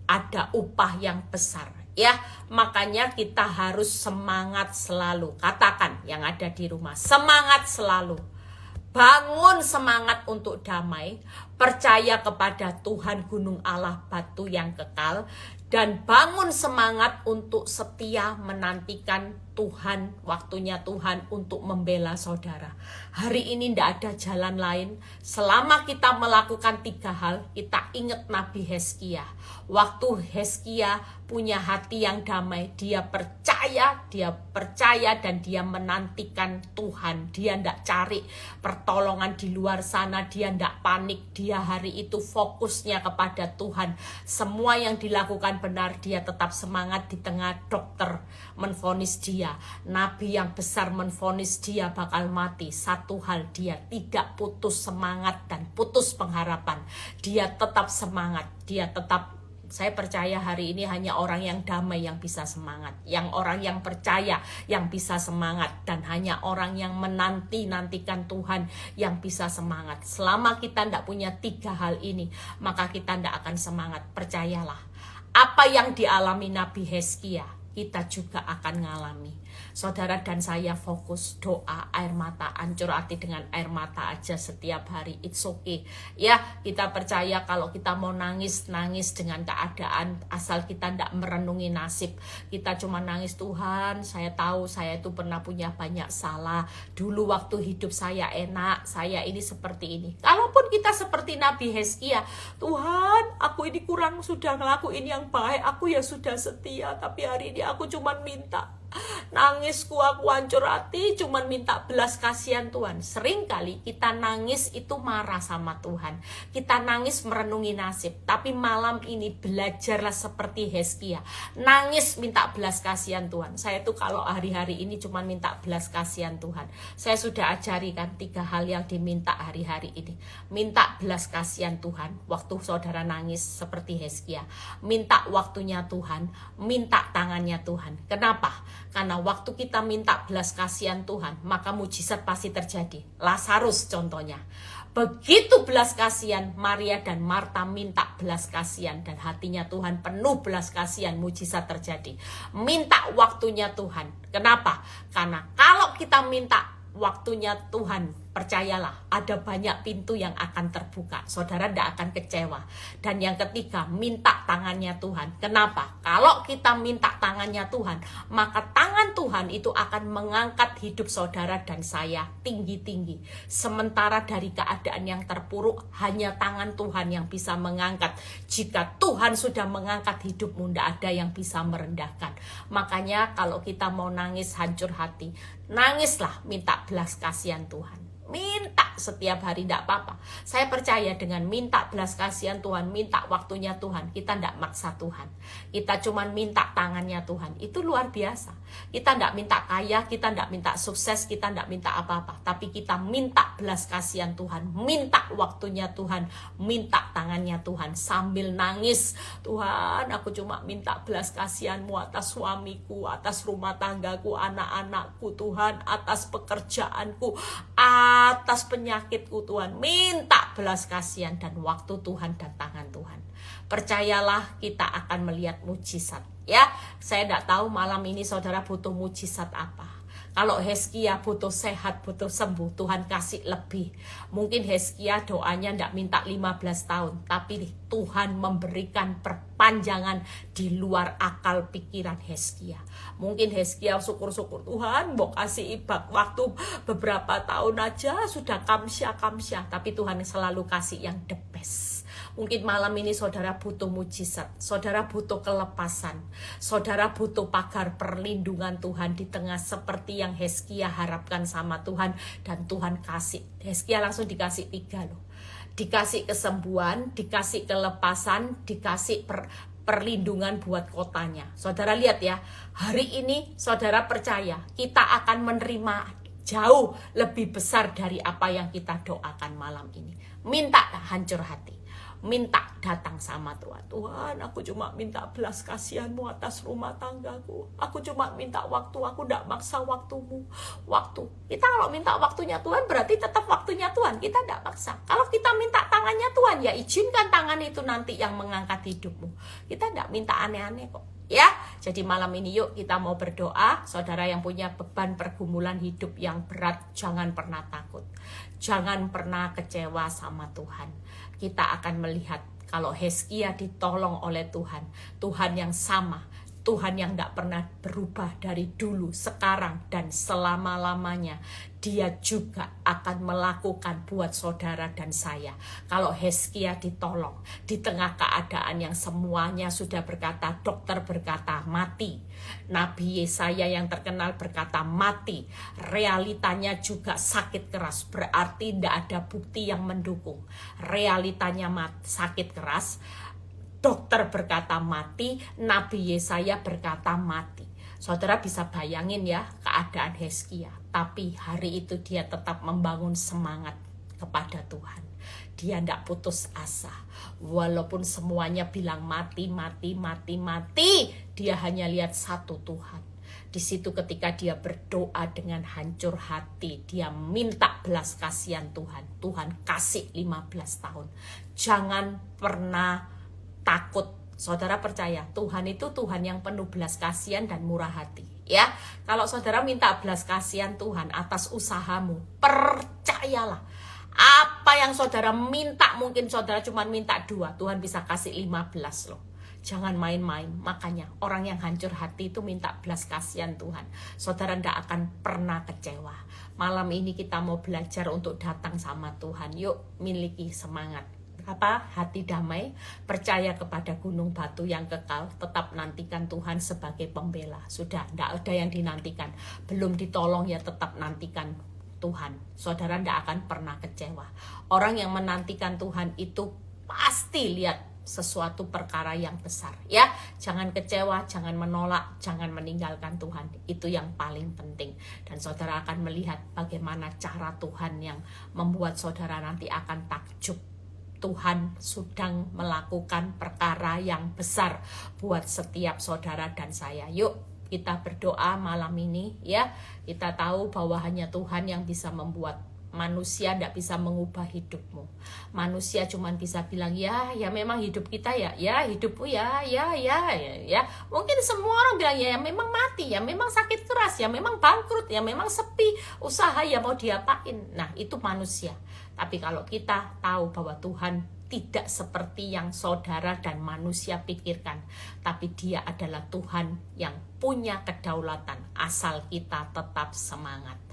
Ada upah yang besar ya, makanya kita harus semangat selalu. Katakan yang ada di rumah, semangat selalu. Bangun semangat untuk damai, percaya kepada Tuhan gunung Allah batu yang kekal, dan bangun semangat untuk setia menantikan Tuhan, waktunya Tuhan untuk membela saudara. Hari ini tidak ada jalan lain. Selama kita melakukan 3 hal, kita ingat Nabi Hizkia. Waktu Hizkia punya hati yang damai, dia percaya dan dia menantikan Tuhan. Dia tidak cari pertolongan di luar sana, dia tidak panik. Dia hari itu fokusnya kepada Tuhan. Semua yang dilakukan benar, dia tetap semangat di tengah dokter menvonis dia. Nabi yang besar menvonis dia bakal mati. Satu hal, dia tidak putus semangat dan putus pengharapan. Dia tetap semangat, dia tetap. Saya percaya hari ini hanya orang yang damai yang bisa semangat, yang orang yang percaya yang bisa semangat, dan hanya orang yang menantikan Tuhan yang bisa semangat. Selama kita tidak punya 3 hal ini, maka kita tidak akan semangat. Percayalah, apa yang dialami Nabi Hizkia, kita juga akan ngalami. Saudara dan saya fokus doa, air mata, hancur hati dengan air mata aja setiap hari. It's okay. Ya, kita percaya kalau kita mau nangis dengan keadaan, asal kita tidak merenungi nasib. Kita cuma nangis, Tuhan, saya tahu saya itu pernah punya banyak salah. Dulu waktu hidup saya enak, saya ini seperti ini. Kalaupun kita seperti Nabi Hizkia, Tuhan, aku ini kurang sudah ngelakuin yang baik, aku ya sudah setia, tapi hari ini aku cuma minta Nangisku aku hancur hati, cuman minta belas kasihan Tuhan. Sering kali kita nangis itu marah sama Tuhan. Kita nangis merenungi nasib. Tapi malam ini belajarlah seperti Hizkia. Nangis minta belas kasihan Tuhan. Saya tuh kalau hari-hari ini cuman minta belas kasihan Tuhan. Saya sudah ajari kan 3 hal yang diminta hari-hari ini. Minta belas kasihan Tuhan waktu saudara nangis seperti Hizkia. Minta waktunya Tuhan, minta tangannya Tuhan. Kenapa? Karena waktu kita minta belas kasihan Tuhan, maka mujizat pasti terjadi. Lazarus contohnya. Begitu belas kasihan, Maria dan Marta minta belas kasihan dan hatinya Tuhan penuh belas kasihan, mujizat terjadi. Minta waktunya Tuhan. Kenapa? Karena kalau kita minta waktunya Tuhan, percayalah ada banyak pintu yang akan terbuka. Saudara tidak akan kecewa. Dan yang ketiga, minta tangannya Tuhan. Kenapa? Kalau kita minta tangannya Tuhan, maka tangan Tuhan itu akan mengangkat hidup saudara dan saya tinggi-tinggi. Sementara dari keadaan yang terpuruk, hanya tangan Tuhan yang bisa mengangkat. Jika Tuhan sudah mengangkat hidupmu, tidak ada yang bisa merendahkan. Makanya kalau kita mau nangis hancur hati, nangislah minta belas kasihan Tuhan. Minta setiap hari, tidak apa-apa. Saya percaya dengan minta belas kasihan Tuhan, minta waktunya Tuhan, kita tidak maksa Tuhan. Kita cuma minta tangannya Tuhan. Itu luar biasa. Kita tidak minta kaya, kita tidak minta sukses, kita tidak minta apa-apa. Tapi kita minta belas kasihan Tuhan, minta waktunya Tuhan, minta tangannya Tuhan. Sambil nangis, Tuhan aku cuma minta belas kasihan-Mu atas suamiku, atas rumah tanggaku, anak-anakku Tuhan, atas pekerjaanku, atas penyakitku Tuhan. Minta belas kasihan dan waktu Tuhan dan tangan Tuhan. Percayalah kita akan melihat mujizat. Ya, saya tidak tahu malam ini saudara butuh mujizat apa. Kalau Hizkia butuh sehat, butuh sembuh, Tuhan kasih lebih. Mungkin Hizkia doanya tidak minta 15 tahun, tapi Tuhan memberikan perpanjangan di luar akal pikiran Hizkia. Mungkin Hizkia syukur-syukur Tuhan mau kasih waktu beberapa tahun aja sudah kamsyah, tapi Tuhan selalu kasih yang the best. Mungkin malam ini saudara butuh mujizat, saudara butuh kelepasan, saudara butuh pagar perlindungan Tuhan di tengah seperti yang Hizkia harapkan sama Tuhan, dan Tuhan kasih. Hizkia langsung dikasih 3 loh. Dikasih kesembuhan, dikasih kelepasan, dikasih perlindungan buat kotanya. Saudara lihat ya, hari ini saudara percaya kita akan menerima jauh lebih besar dari apa yang kita doakan malam ini. Minta hancur hati, minta datang sama Tuhan. Tuhan aku cuma minta belas kasihan-Mu atas rumah tanggaku. Aku cuma minta waktu, aku tidak maksa waktumu. Waktu, kita kalau minta waktunya Tuhan berarti tetap waktunya Tuhan, kita tidak maksa. Kalau kita minta tangannya Tuhan, ya izinkan tangan itu nanti yang mengangkat hidupmu. Kita tidak minta aneh-aneh kok. Ya, jadi malam ini yuk kita mau berdoa. Saudara yang punya beban pergumulan hidup yang berat, jangan pernah takut. Jangan pernah kecewa sama Tuhan. Kita akan melihat kalau Hizkia ditolong oleh Tuhan. Tuhan yang sama, Tuhan yang tidak pernah berubah dari dulu, sekarang, dan selama-lamanya. Dia juga akan melakukan buat saudara dan saya. Kalau Hizkia ditolong di tengah keadaan yang semuanya sudah berkata, dokter berkata mati, Nabi Yesaya yang terkenal berkata mati, realitanya juga sakit keras, berarti tidak ada bukti yang mendukung. Realitanya sakit keras, dokter berkata mati, Nabi Yesaya berkata mati. Saudara bisa bayangin ya keadaan Hizkia. Tapi hari itu dia tetap membangun semangat kepada Tuhan. Dia tidak putus asa. Walaupun semuanya bilang mati, dia hanya lihat satu Tuhan. Di situ ketika dia berdoa dengan hancur hati, dia minta belas kasihan Tuhan. Tuhan kasih 15 tahun. Jangan pernah takut. Saudara percaya Tuhan itu Tuhan yang penuh belas kasihan dan murah hati. Ya, kalau saudara minta belas kasihan Tuhan atas usahamu, percayalah apa yang saudara minta, mungkin saudara cuma minta 2, Tuhan bisa kasih 15 loh. Jangan main-main. Makanya orang yang hancur hati itu minta belas kasihan Tuhan. Saudara tidak akan pernah kecewa. Malam ini kita mau belajar untuk datang sama Tuhan. Yuk miliki semangat. hati damai, percaya kepada gunung batu yang kekal, tetap nantikan Tuhan sebagai pembela. Sudah, tidak ada yang dinantikan, belum ditolong ya tetap nantikan Tuhan. Saudara tidak akan pernah kecewa. Orang yang menantikan Tuhan itu pasti lihat sesuatu perkara yang besar, ya. Jangan kecewa, jangan menolak, jangan meninggalkan Tuhan. Itu yang paling penting. Dan saudara akan melihat bagaimana cara Tuhan yang membuat saudara nanti akan takjub. Tuhan sedang melakukan perkara yang besar buat setiap saudara dan saya. Yuk kita berdoa malam ini, ya. Kita tahu bahwa hanya Tuhan yang bisa membuat. Manusia tidak bisa mengubah hidupmu. Manusia cuma bisa bilang ya memang hidup kita ya hidupmu ya. Mungkin semua orang bilang ya memang mati, ya memang sakit keras, ya memang bangkrut, ya memang sepi usaha, ya mau diapain. Nah itu manusia. Tapi kalau kita tahu bahwa Tuhan tidak seperti yang saudara dan manusia pikirkan, tapi Dia adalah Tuhan yang punya kedaulatan asal kita tetap semangat.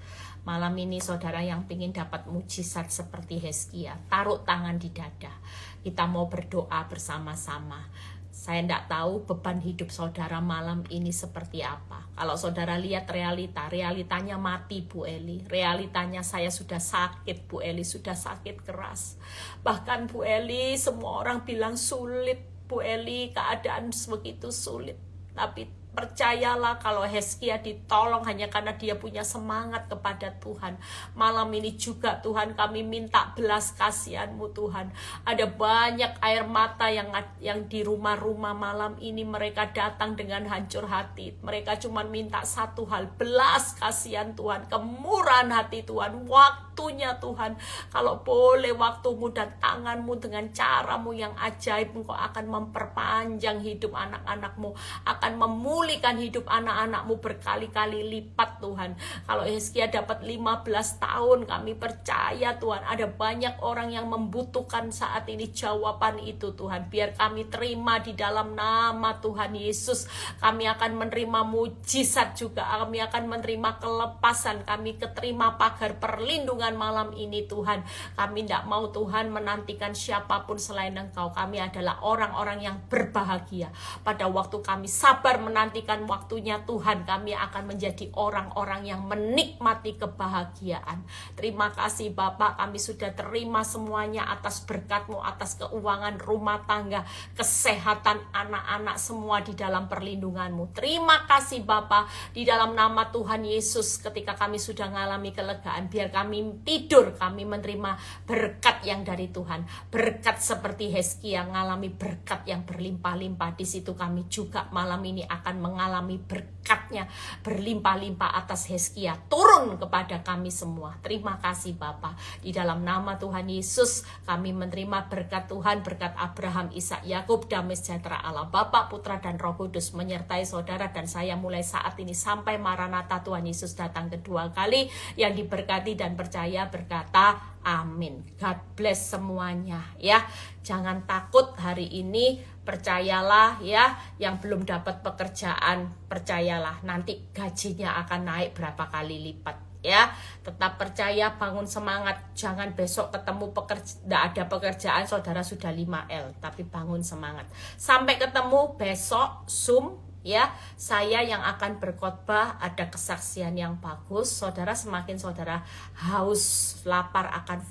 Malam ini saudara yang ingin dapat mujizat seperti Hizkia, taruh tangan di dada. Kita mau berdoa bersama-sama. Saya tidak tahu beban hidup saudara malam ini seperti apa. Kalau saudara lihat realitanya mati Bu Eli. Realitanya saya sudah sakit Bu Eli, sudah sakit keras. Bahkan Bu Eli semua orang bilang sulit Bu Eli, keadaan begitu sulit. Tapi percayalah kalau Hizkia ditolong hanya karena dia punya semangat kepada Tuhan. Malam ini juga Tuhan kami minta belas kasihan-Mu Tuhan. Ada banyak air mata yang di rumah-rumah malam ini mereka datang dengan hancur hati. Mereka cuma minta satu hal, belas kasihan Tuhan, kemurahan hati Tuhan, waktunya Tuhan. Kalau boleh waktu-Mu dan tangan-Mu dengan cara-Mu yang ajaib, Engkau akan memperpanjang hidup anak-anak-Mu, akan memulihkan hidup anak-anak-Mu berkali-kali lipat Tuhan. Kalau Hizkia dapat 15 tahun, kami percaya Tuhan ada banyak orang yang membutuhkan saat ini jawaban itu Tuhan. Biar kami terima di dalam nama Tuhan Yesus. Kami akan menerima mujizat juga, kami akan menerima kelepasan, kami keterima pagar perlindungan malam ini Tuhan. Kami tidak mau Tuhan menantikan siapapun selain Engkau. Kami adalah orang-orang yang berbahagia. Pada waktu kami sabar menantikan waktunya Tuhan, kami akan menjadi orang-orang yang menikmati kebahagiaan. Terima kasih Bapak, kami sudah terima semuanya atas berkat-Mu, atas keuangan rumah tangga, kesehatan anak-anak semua di dalam perlindungan-Mu. Terima kasih Bapak, di dalam nama Tuhan Yesus ketika kami sudah mengalami kelegaan, biar kami tidur, kami menerima berkat yang dari Tuhan. Berkat seperti Hizkia mengalami berkat yang berlimpah-limpah. Di situ kami juga malam ini akan mengalami berkatnya berlimpah-limpah atas Hizkia turun kepada kami semua. Terima kasih Bapa. Di dalam nama Tuhan Yesus kami menerima berkat Tuhan, berkat Abraham, Ishak, Yakub, damai sejahtera Allah Bapa, Putra dan Roh Kudus menyertai saudara dan saya mulai saat ini sampai Maranatha Tuhan Yesus datang kedua kali. Yang diberkati dan percaya berkata amin. God bless semuanya ya. Jangan takut hari ini, percayalah ya. Yang belum dapat pekerjaan, percayalah nanti gajinya akan naik berapa kali lipat ya. Tetap percaya, bangun semangat. Jangan besok ketemu tidak ada pekerjaan saudara sudah 5L, tapi bangun semangat. Sampai ketemu besok Zoom ya, saya yang akan berkhotbah, ada kesaksian yang bagus. Saudara semakin saudara haus, lapar akan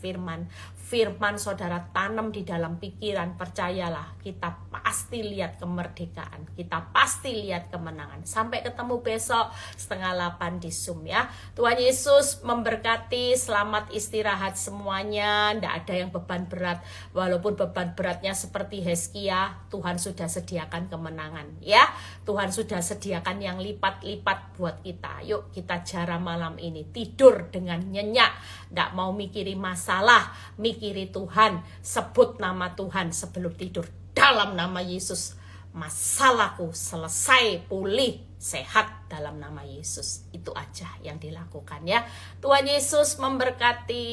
firman saudara tanam di dalam pikiran, percayalah kita pasti lihat kemerdekaan, kita pasti lihat kemenangan. Sampai ketemu besok 7:30 di Zoom ya. Tuhan Yesus memberkati, selamat istirahat semuanya. Tidak ada yang beban berat, walaupun beban beratnya seperti Hizkia, Tuhan sudah sediakan kemenangan ya. Tuhan sudah sediakan yang lipat-lipat buat kita. Yuk kita jarah malam ini, tidur dengan nyenyak, tidak mau mikiri masalah, mikiri Tuhan, sebut nama Tuhan sebelum tidur. Dalam nama Yesus, masalahku selesai, pulih, sehat dalam nama Yesus. Itu aja yang dilakukan ya. Tuhan Yesus memberkati.